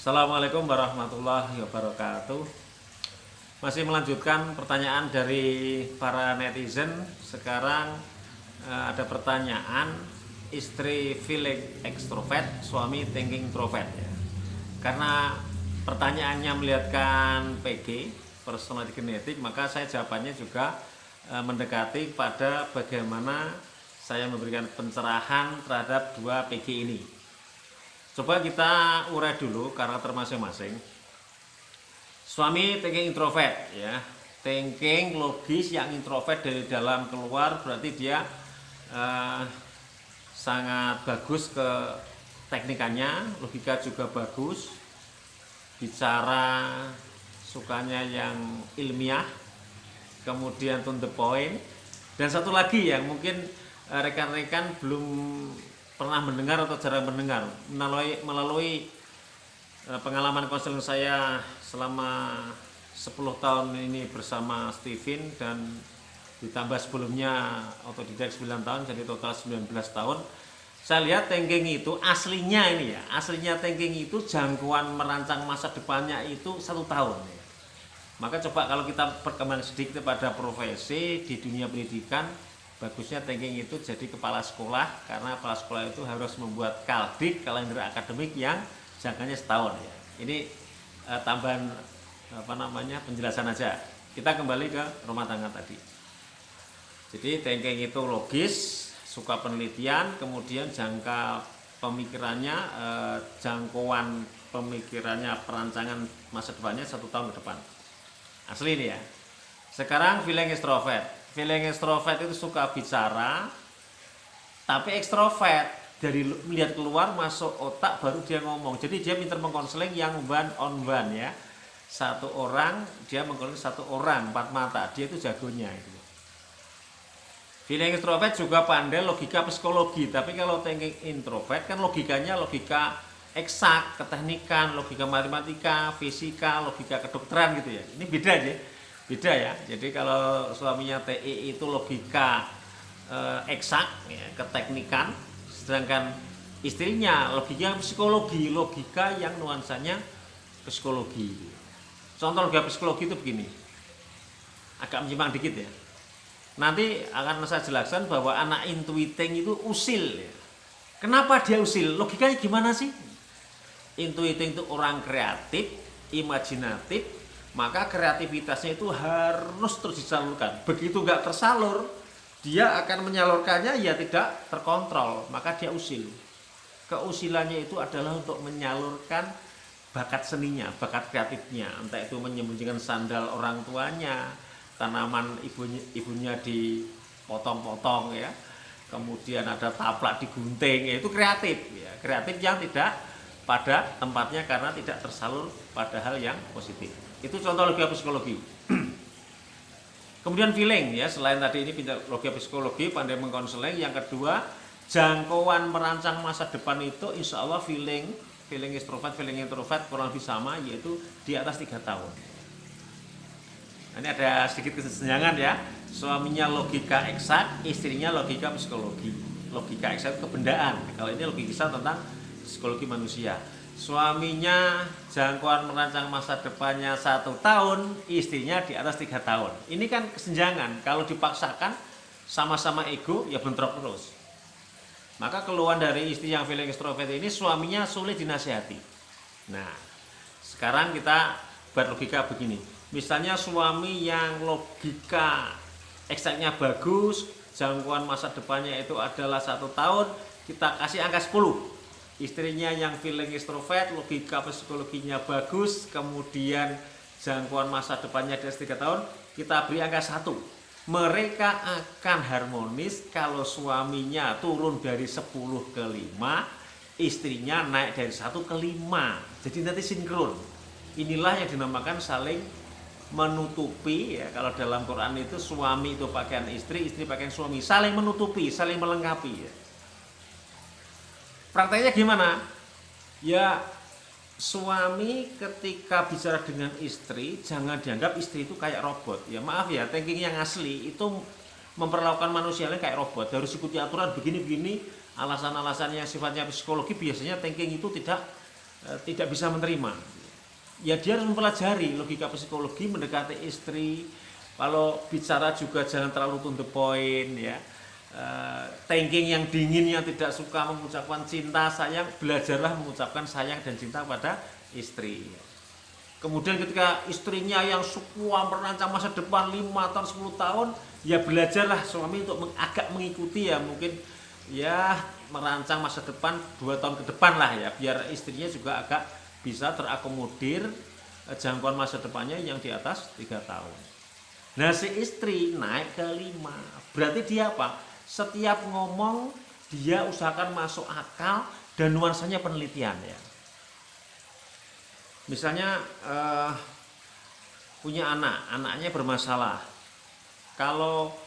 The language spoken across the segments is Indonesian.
Assalamualaikum warahmatullahi wabarakatuh. Masih melanjutkan pertanyaan dari para netizen. Sekarang ada pertanyaan, istri feeling extrovert, suami thinking introvert ya. Karena pertanyaannya melihatkan PG, personality genetik, maka saya jawabannya juga mendekati pada bagaimana saya memberikan pencerahan terhadap dua PG ini. Coba kita urai dulu karakter masing-masing. Suami thinking introvert ya, thinking logis, yang introvert dari dalam keluar, berarti dia sangat bagus ke teknikannya, logika juga bagus, bicara sukanya yang ilmiah, kemudian to the point. Dan satu lagi yang mungkin rekan-rekan belum pernah mendengar atau jarang mendengar, melalui pengalaman konseling saya selama 10 tahun ini bersama Steven, dan ditambah sebelumnya otodidak 9 tahun, jadi total 19 tahun. Saya lihat thinking itu aslinya ini ya, aslinya thinking itu jangkauan merancang masa depannya itu 1 tahun ya. Maka coba kalau kita perkembang sedikit pada profesi di dunia pendidikan, bagusnya thinking itu jadi kepala sekolah, karena kepala sekolah itu harus membuat kaldik, kalender akademik yang jangkanya setahun ya. Ini tambahan penjelasan aja. Kita kembali ke rumah tangga tadi. Jadi thinking itu logis, suka penelitian, kemudian jangka pemikirannya, jangkauan pemikirannya, perancangan masa depannya 1 tahun ke depan. Asli ini ya. Sekarang feeling extrovert. Feeling extrovert itu suka bicara, tapi ekstrovert dari melihat keluar masuk otak baru dia ngomong. Jadi dia pintar mengkonseling yang one on one ya. Satu orang dia mengkonseling satu orang, 4 mata. Dia itu jagonya itu. Feeling extrovert juga pandai logika psikologi, tapi kalau thinking introvert kan logikanya logika eksak, keteknikan, logika matematika, fisika, logika kedokteran gitu ya. Ini beda aja. Beda ya. Jadi kalau suaminya TI itu logika eksak ya, keteknikan, sedangkan istrinya logika psikologi, logika yang nuansanya psikologi. Contoh logika psikologi itu begini, agak menyimpang dikit ya. Nanti akan saya jelaskan bahwa anak intuiting itu usil ya. Kenapa dia usil? Logikanya gimana sih? Intuiting itu orang kreatif, imajinatif, maka kreativitasnya itu harus terus disalurkan. Begitu nggak tersalur, dia akan menyalurkannya ya tidak terkontrol, maka dia usil. Keusilannya itu adalah untuk menyalurkan bakat seninya, bakat kreatifnya. Entah itu menyembunyikan sandal orang tuanya, tanaman ibunya dipotong-potong ya, kemudian ada taplak digunting, ya, itu kreatif ya. Kreatif yang tidak pada tempatnya karena tidak tersalur pada hal yang positif. Itu contoh logika psikologi. Kemudian feeling ya, selain tadi ini logika psikologi, pandai mengkonseling. Yang kedua, jangkauan merancang masa depan itu insya Allah feeling extrovert, feeling introvert kurang lebih sama, yaitu di atas 3 tahun. Nah, ini ada sedikit kesenjangan ya. Suaminya logika eksak, istrinya logika psikologi. Logika eksak itu kebendaan. Kalau ini logika tentang psikologi manusia. Suaminya jangkauan merancang masa depannya 1 tahun, istrinya di atas 3 tahun. Ini kan kesenjangan. Kalau dipaksakan sama-sama ego ya bentrok terus. Maka keluhan dari istri yang feeling extrovert ini, suaminya sulit dinasihati. Nah, sekarang kita buat logika begini. Misalnya suami yang logika eksaknya bagus, jangkauan masa depannya itu adalah 1 tahun, kita kasih angka 10. Istrinya yang feeling extrovert, logika psikologinya bagus, kemudian jangkauan masa depannya di atas 3 tahun, kita beri angka 1. Mereka akan harmonis kalau suaminya turun dari 10 ke 5, istrinya naik dari 1 ke 5. Jadi nanti sinkron. Inilah yang dinamakan saling menutupi ya. Kalau dalam Quran itu suami itu pakaian istri, istri pakaian suami, saling menutupi, saling melengkapi ya. Prakteknya gimana? Ya, suami ketika bicara dengan istri jangan dianggap istri itu kayak robot. Ya maaf ya, thinking yang asli itu memperlakukan manusia lain kayak robot, harus ikuti aturan begini-begini. Alasan-alasan yang sifatnya psikologi biasanya thinking itu tidak tidak bisa menerima. Ya dia harus mempelajari logika psikologi mendekati istri. Kalau bicara juga jangan terlalu to the point ya. Thinking yang dingin, yang tidak suka mengucapkan cinta, sayang, belajarlah mengucapkan sayang dan cinta pada istri. Kemudian ketika istrinya yang suka merancang masa depan 5 tahun, 10 tahun, ya belajarlah suami untuk agak mengikuti ya, mungkin ya merancang masa depan 2 tahun ke depan lah ya, biar istrinya juga agak bisa terakomodir jangkauan masa depannya yang di atas 3 tahun. Nah si istri naik ke 5, berarti dia apa? Setiap ngomong dia usahakan masuk akal dan nuansanya penelitian ya. Misalnya punya anaknya bermasalah. Kalau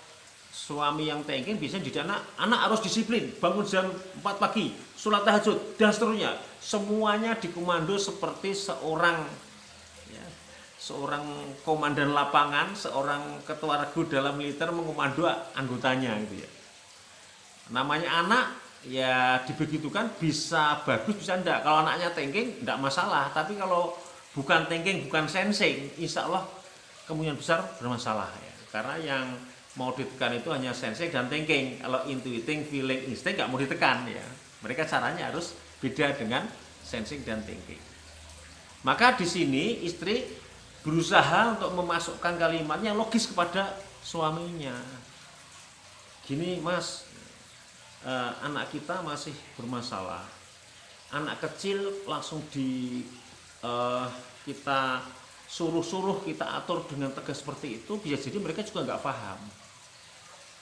suami yang thinking biasanya dididik anak harus disiplin, bangun jam 4 pagi, sholat tahajud dan seterusnya. Semuanya dikomando seperti seorang komandan lapangan, seorang ketua regu dalam militer mengomando anggotanya gitu ya. Namanya anak ya dibegitukan bisa bagus bisa enggak. Kalau anaknya thinking enggak masalah, tapi kalau bukan thinking, bukan sensing, insya Allah kemungkinan besar bermasalah ya. Karena yang mau ditekan itu hanya sensing dan thinking. Kalau intuiting, feeling, insting enggak mau ditekan ya. Mereka caranya harus beda dengan sensing dan thinking. Maka di sini istri berusaha untuk memasukkan kalimat yang logis kepada suaminya. Gini mas, anak kita masih bermasalah. Anak kecil langsung kita suruh kita atur dengan tegas seperti itu, bisa jadi mereka juga nggak paham.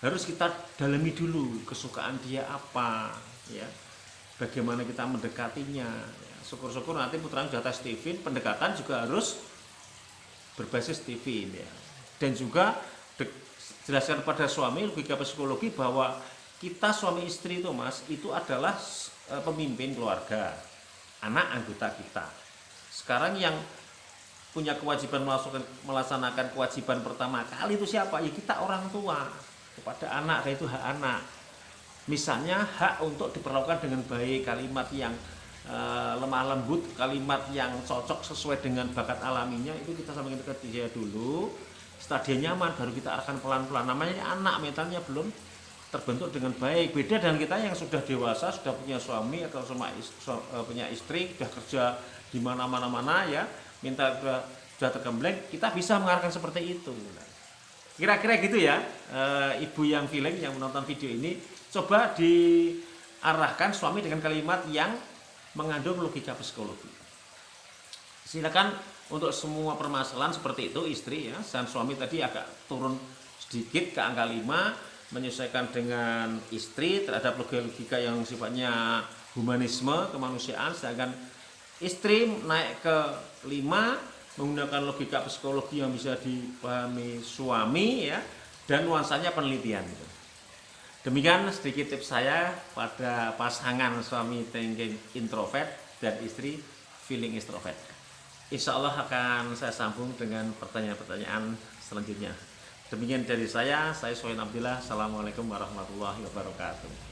Harus kita dalami dulu kesukaan dia apa, ya. Bagaimana kita mendekatinya. Ya. Syukur-syukur nanti putranya sudah tes TV, pendekatan juga harus berbasis TV ya. Dan juga jelaskan pada suami logika psikologi bahwa kita suami istri itu mas, itu adalah pemimpin keluarga, anak anggota kita. Sekarang yang punya kewajiban melaksanakan kewajiban pertama kali itu siapa? Ya kita orang tua kepada anak, yaitu hak anak. Misalnya hak untuk diperlakukan dengan baik, kalimat yang lemah lembut, kalimat yang cocok sesuai dengan bakat alaminya, itu kita sampaikan ke dia dulu. Setelah dia nyaman baru kita arahkan pelan-pelan. Namanya anak, mentalnya belum terbentuk dengan baik. Beda dengan kita yang sudah dewasa, sudah punya suami atau punya istri, sudah kerja di mana-mana ya, mental sudah tergembleng, kita bisa mengarahkan seperti itu. Kira-kira gitu ya, ibu yang feeling yang menonton video ini, coba diarahkan suami dengan kalimat yang mengandung logika psikologi. Silakan untuk semua permasalahan seperti itu istri ya, dan suami tadi agak turun sedikit ke angka 5, menyesuaikan dengan istri terhadap logika yang sifatnya humanisme, kemanusiaan, sedangkan istri naik ke 5 menggunakan logika psikologi yang bisa dipahami suami ya, dan nuansanya penelitian gitu. Demikian sedikit tips saya pada pasangan suami thinking introvert dan istri feeling extrovert. Insya Allah akan saya sambung dengan pertanyaan-pertanyaan selanjutnya. Demikian dari saya Sohain Abdillah. Assalamualaikum warahmatullahi wabarakatuh.